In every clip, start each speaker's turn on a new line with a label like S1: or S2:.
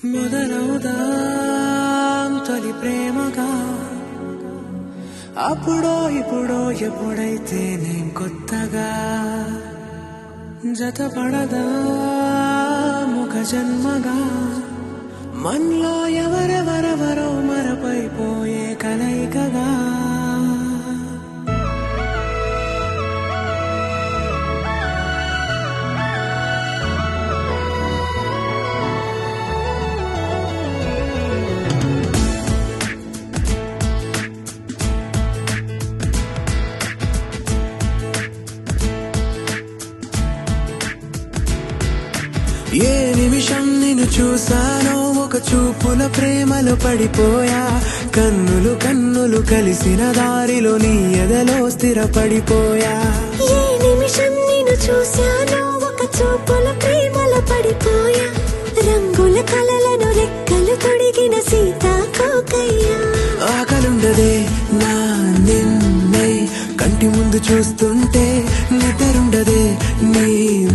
S1: మొదలవుదాం తొలి ప్రేమగా అప్పుడో ఇప్పుడో ఎప్పుడైతే నేను కొత్తగా జతపడదా ముఖ జన్మగా మనలో ఎవరెవరెవరో మరపైపోయే కలయికగా ఏ నిమిషం నిన్ను చూసానో ఒక చూపుల ప్రేమలో పడిపోయా కన్నులు కన్నులు కలిసిన దారిలో నీ ఎదలో స్థిరపడిపోయా
S2: ఏ నిమిషం నిన్ను చూసానో ఒక చూపుల ప్రేమలో పడిపోయా రంగుల కలలను రెక్కలు తొడిగిన సీతాకోకయ్యా
S1: ఆకలుండదే నా నిన్నే కంటి ముందు చూస్తుంటే నిద్రుండదే నీ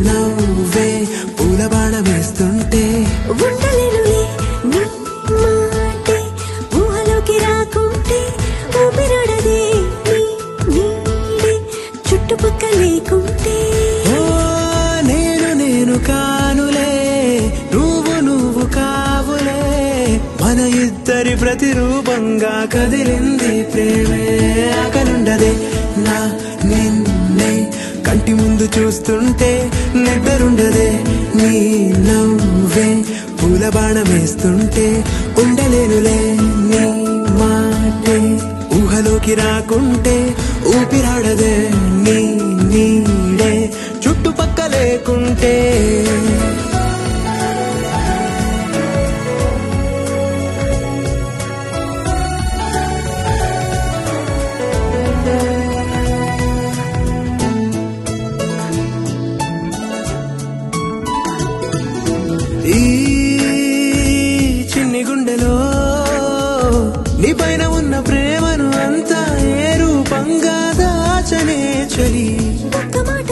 S1: నవ్వే పూల బాణం వేస్తుంటే
S2: ఉండలేనులే నీ మాటే ఊహలోకి రాకుంటే ఊపిరాడదే నీ నీడే చుట్టుపక్క లేకుంటే
S1: ఓ నేను కానులే నువ్వు కావులే మన ఇద్దరి ప్రతిరూపంగా కదిలింది ప్రేమే ఆకలుండదే నా నిన్నే కంటి ముందు చూస్తుంటే నిద్రుండదే నీ నవ్వే పూల బాణం వేస్తుంటే ఉండలేనులే నీ మాటే ఊహలోకి రాకుంటే ఊపిరాడదే నీ నీడే చుట్టుపక్క లేకుంటే ఈ చిన్ని గుండెలో నీ పైన ఉన్న ప్రేమను అంతా ఏ రూపంగా దాచనే చలి
S2: ఒక్క మాట